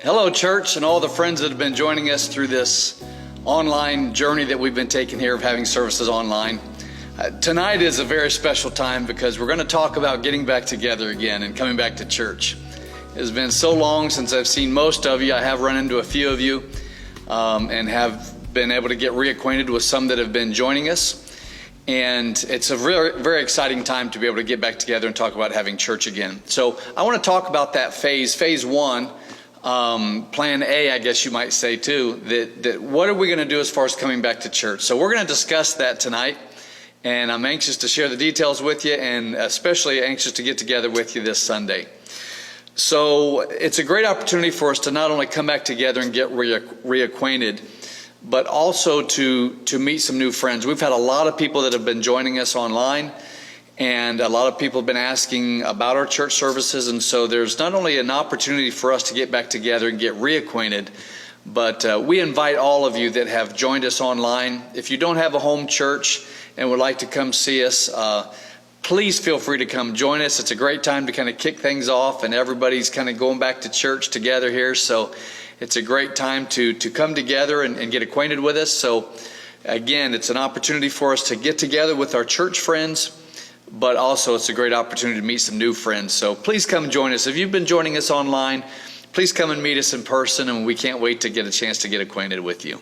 Hello, church, and all the friends that have been joining us through this online journey that we've been taking here of having services online. Tonight is a very special time because we're going to talk about getting back together again and coming back to church. It has been so long since I've seen most of you. I have run into a few of you and have been able to get reacquainted with some that have been joining us. And it's a very, very exciting time to be able to get back together and talk about having church again. So I want to talk about that phase one. Plan A, I guess you might say too, that what are we going to do as far as coming back to church? So we're going to discuss that tonight, and I'm anxious to share the details with you, and especially anxious to get together with you this Sunday. So it's a great opportunity for us to not only come back together and get reacquainted, but also to meet some new friends. We've had a lot of people that have been joining us online, and a lot of people have been asking about our church services, and so there's not only an opportunity for us to get back together and get reacquainted, but we invite all of you that have joined us online. If you don't have a home church and would like to come see us, please feel free to come join us. It's a great time to kind of kick things off, and everybody's kind of going back to church together here, so it's a great time to come together and get acquainted with us. So again, it's an opportunity for us to get together with our church friends, but also it's a great opportunity to meet some new friends. So please come join us. If you've been joining us online, please come and meet us in person, and we can't wait to get a chance to get acquainted with you.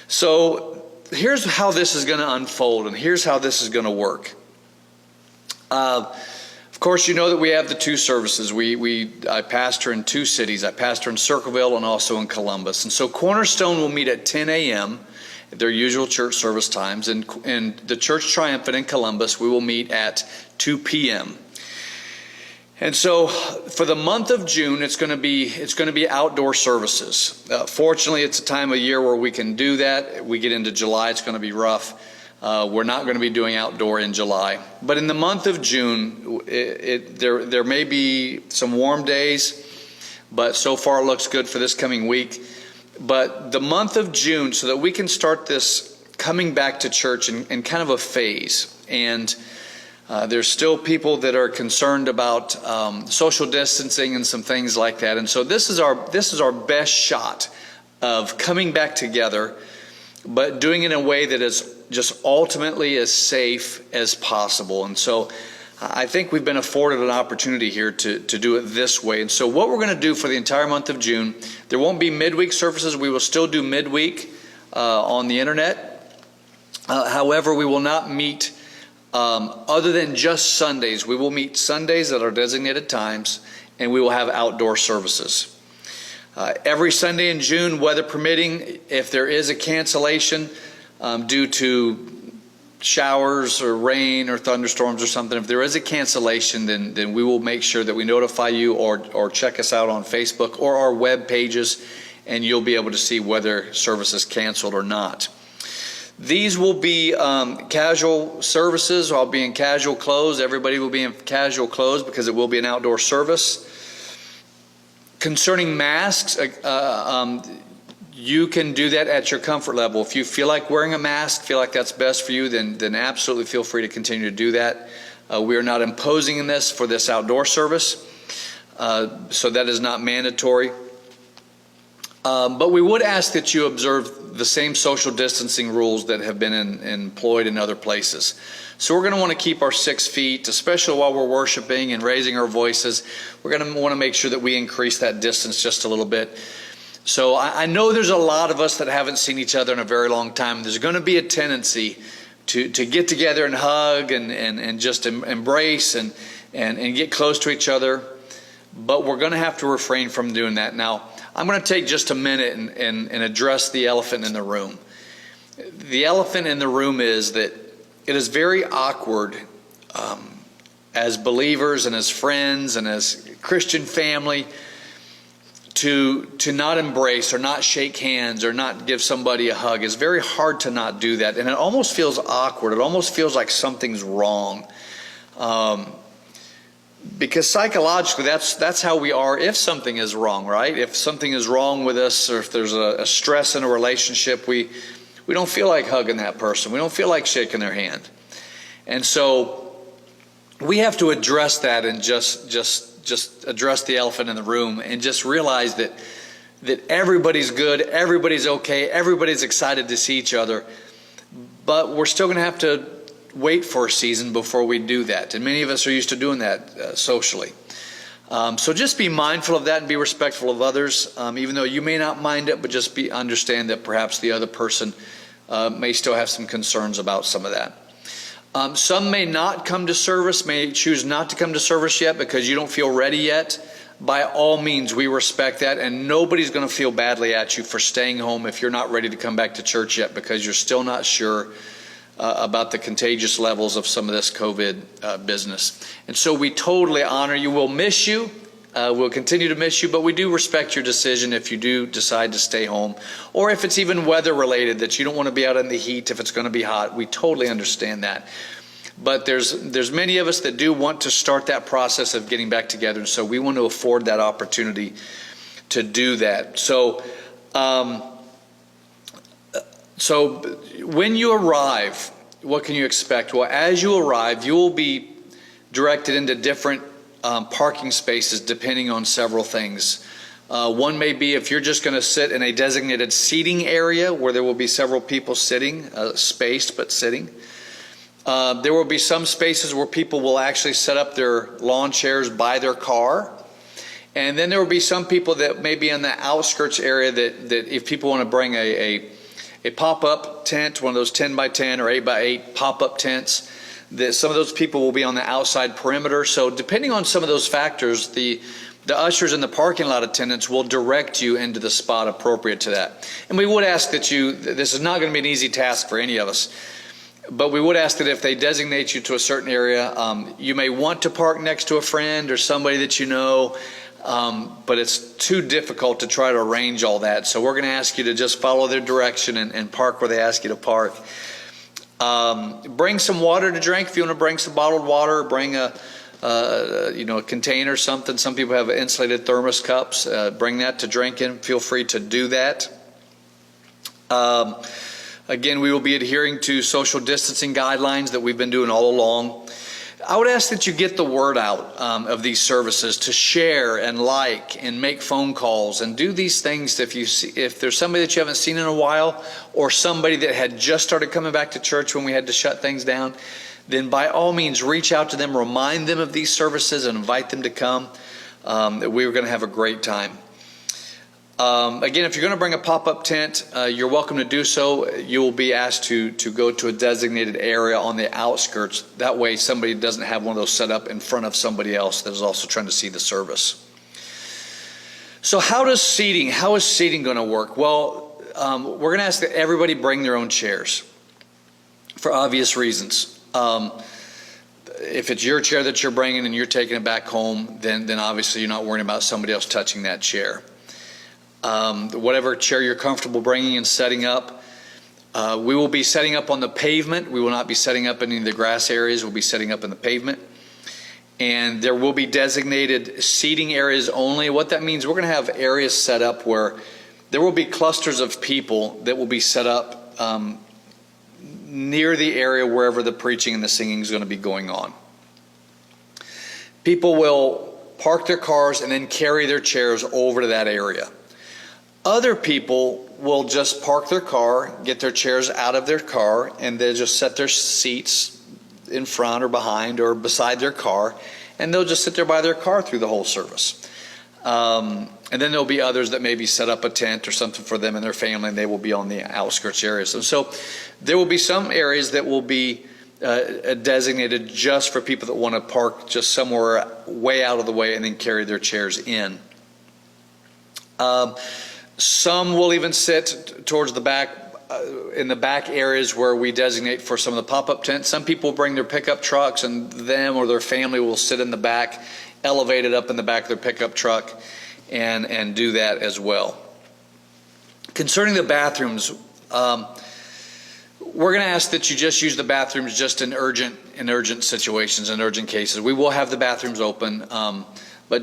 So here's how this is going to unfold, and here's how this is going to work. Of course, you know that we have the two services. I pastor in two cities. I pastor in Circleville and also in Columbus. And so Cornerstone will meet at 10 a.m., their usual church service times, and the Church Triumphant in Columbus, we will meet at 2 p.m. And so for the month of June, it's going to be outdoor services. Fortunately, it's a time of year where we can do that. We get into July, it's going to be rough. We're not going to be doing outdoor in July. But in the month of June, there may be some warm days, but so far it looks good for this coming week. But the month of June, so that we can start this coming back to church in kind of a phase. And there's still people that are concerned about social distancing and some things like that. And so this is our best shot of coming back together, but doing it in a way that is just ultimately as safe as possible. And so I think we've been afforded an opportunity here to do it this way. And so what we're going to do for the entire month of June, there won't be midweek services. We will still do midweek on the internet. However, we will not meet other than just Sundays. We will meet Sundays at our designated times, and we will have outdoor services. Every Sunday in June, weather permitting, if there is a cancellation due to showers or rain or thunderstorms or something, if there is a cancellation, then we will make sure that we notify you or check us out on Facebook or our web pages, and you'll be able to see whether service is canceled or not. These will be casual services. I'll be in casual clothes. Everybody will be in casual clothes because it will be an outdoor service. Concerning masks, you can do that at your comfort level. If you feel like wearing a mask, feel like that's best for you, then absolutely feel free to continue to do that. We are not imposing in this for this outdoor service, so that is not mandatory. But we would ask that you observe the same social distancing rules that have been employed in other places. So we're going to want to keep our 6 feet, especially while we're worshiping and raising our voices. We're going to want to make sure that we increase that distance just a little bit. So I know there's a lot of us that haven't seen each other in a very long time. There's going to be a tendency to get together and hug and just embrace and get close to each other. But we're going to have to refrain from doing that. Now, I'm going to take just a minute and address the elephant in the room. The elephant in the room is that it is very awkward as believers and as friends and as Christian family to not embrace or not shake hands or not give somebody a hug. It's very hard to not do that, and it almost feels awkward. It almost feels like something's wrong, because psychologically that's how we are if something is wrong, right? If something is wrong with us, or if there's a stress in a relationship, we don't feel like hugging that person. We don't feel like shaking their hand. And so we have to address that and just address the elephant in the room and just realize that that everybody's good, everybody's okay, everybody's excited to see each other. But we're still going to have to wait for a season before we do that. And many of us are used to doing that socially. So just be mindful of that and be respectful of others, even though you may not mind it, but just understand that perhaps the other person may still have some concerns about some of that. Some may not come to service, may choose not to come to service yet because you don't feel ready yet. By all means, we respect that, and nobody's going to feel badly at you for staying home if you're not ready to come back to church yet because you're still not sure about the contagious levels of some of this COVID business. And so we totally honor you. We'll miss you. We'll continue to miss you, but we do respect your decision if you do decide to stay home, or if it's even weather related, that you don't want to be out in the heat if it's going to be hot. We totally understand that. But there's many of us that do want to start that process of getting back together, and so we want to afford that opportunity to do that. So when you arrive, what can you expect? Well, as you arrive, you will be directed into different parking spaces depending on several things. One may be if you're just going to sit in a designated seating area where there will be several people sitting, spaced but sitting. There will be some spaces where people will actually set up their lawn chairs by their car. And then there will be some people that may be in the outskirts area that if people want to bring a pop-up tent, one of those 10 by 10 or 8 by 8 pop-up tents, that some of those people will be on the outside perimeter. So depending on some of those factors, the ushers and the parking lot attendants will direct you into the spot appropriate to that. And we would ask that this is not going to be an easy task for any of us, but we would ask that if they designate you to a certain area, you may want to park next to a friend or somebody that you know, but it's too difficult to try to arrange all that. So we're going to ask you to just follow their direction and park where they ask you to park. Bring some water to drink. If you want to bring some bottled water, bring a container or something. Some people have insulated thermos cups. Bring that to drink in. Feel free to do that. Again, we will be adhering to social distancing guidelines that we've been doing all along. I would ask that you get the word out of these services, to share and like and make phone calls and do these things. If there's somebody that you haven't seen in a while, or somebody that had just started coming back to church when we had to shut things down, then by all means reach out to them, remind them of these services and invite them to come. We were going to have a great time. Again, if you're going to bring a pop-up tent, you're welcome to do so. You will be asked to go to a designated area on the outskirts. That way somebody doesn't have one of those set up in front of somebody else that is also trying to see the service. So how is seating going to work? Well, we're going to ask that everybody bring their own chairs for obvious reasons. If it's your chair that you're bringing and you're taking it back home, then obviously you're not worrying about somebody else touching that chair. Whatever chair you're comfortable bringing and setting up. We will be setting up on the pavement. We will not be setting up in any of the grass areas. We'll be setting up in the pavement. And there will be designated seating areas only. What that means, we're going to have areas set up where there will be clusters of people that will be set up near the area wherever the preaching and the singing is going to be going on. People will park their cars and then carry their chairs over to that area. Other people will just park their car, get their chairs out of their car, and they'll just set their seats in front or behind or beside their car, and they'll just sit there by their car through the whole service. And then there'll be others that maybe set up a tent or something for them and their family, and they will be on the outskirts areas. And so there will be some areas that will be designated just for people that want to park just somewhere way out of the way and then carry their chairs in. Some will even sit towards the back, in the back areas where we designate for some of the pop-up tents. Some people bring their pickup trucks, and them or their family will sit in the back, elevated up in the back of their pickup truck, and do that as well. Concerning the bathrooms, we're going to ask that you just use the bathrooms just in urgent situations, in urgent cases. We will have the bathrooms open. But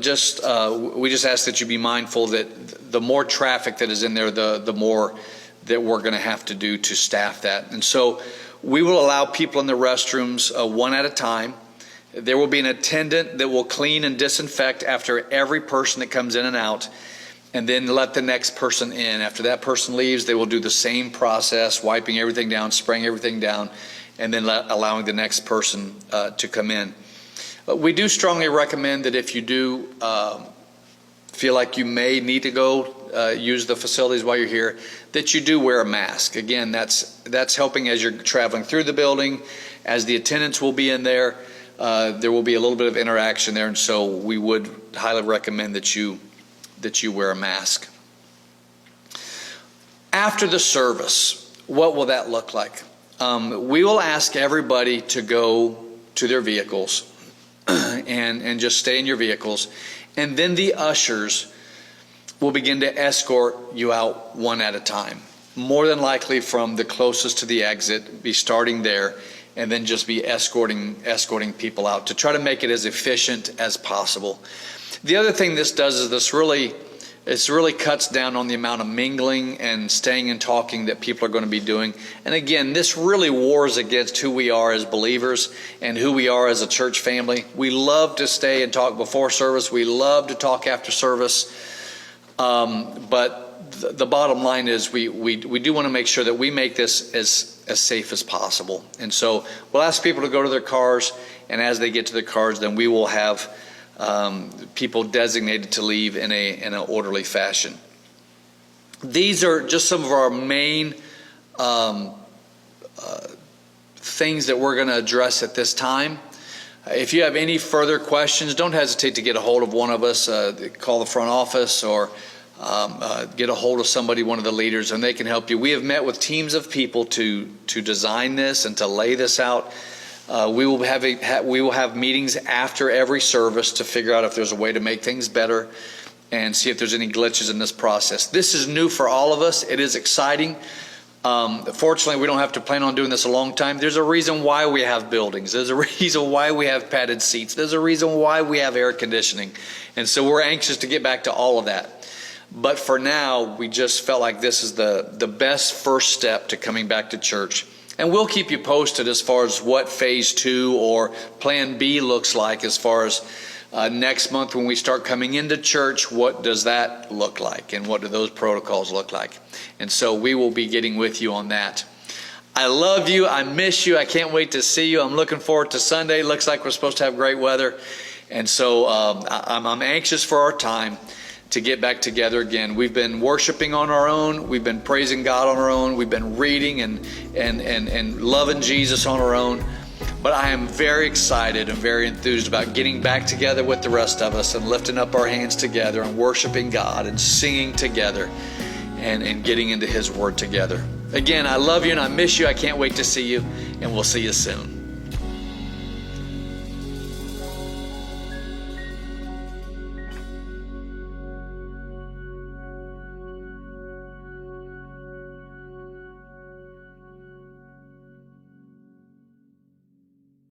we just ask that you be mindful that the more traffic that is in there, the more that we're going to have to do to staff that. And so we will allow people in the restrooms one at a time. There will be an attendant that will clean and disinfect after every person that comes in and out. and then let the next person in. After that person leaves, they will do the same process, wiping everything down, spraying everything down, and then allowing the next person to come in. We do strongly recommend that if you do feel like you may need to go use the facilities while you're here, that you do wear a mask. Again, that's helping as you're traveling through the building, as the attendants will be in there. There will be a little bit of interaction there, and so we would highly recommend that you wear a mask. After the service, what will that look like? We will ask everybody to go to their vehicles and just stay in your vehicles, and then the ushers will begin to escort you out one at a time. More than likely from the closest to the exit, be starting there, and then just be escorting people out to try to make it as efficient as possible. The other thing this does is this really cuts down on the amount of mingling and staying and talking that people are going to be doing. And again, this really wars against who we are as believers and who we are as a church family. We love to stay and talk before service. We love to talk after service. But the bottom line is we do want to make sure that we make this as safe as possible. And so we'll ask people to go to their cars, and as they get to their cars, then we will have people designated to leave in an orderly fashion. These are just some of our main things that we're going to address at this time. If you have any further questions, don't hesitate to get a hold of one of us. Call the front office or get a hold of somebody, one of the leaders, and they can help you. We have met with teams of people to design this and to lay this out. We will have meetings after every service to figure out if there's a way to make things better and see if there's any glitches in this process. This is new for all of us. It is exciting. Fortunately, we don't have to plan on doing this a long time. There's a reason why we have buildings. There's a reason why we have padded seats. There's a reason why we have air conditioning. And so we're anxious to get back to all of that. But for now, we just felt like this is the best first step to coming back to church. And we'll keep you posted as far as what phase 2 or plan B looks like as far as next month when we start coming into church. What does that look like, and what do those protocols look like? And so we will be getting with you on that. I love you. I miss you. I can't wait to see you. I'm looking forward to Sunday. Looks like we're supposed to have great weather. And so I'm anxious for our time to get back together again. We've been worshiping on our own. We've been praising God on our own. We've been reading and loving Jesus on our own. But I am very excited and very enthused about getting back together with the rest of us and lifting up our hands together and worshiping God and singing together and getting into His Word together. Again, I love you and I miss you. I can't wait to see you, and we'll see you soon.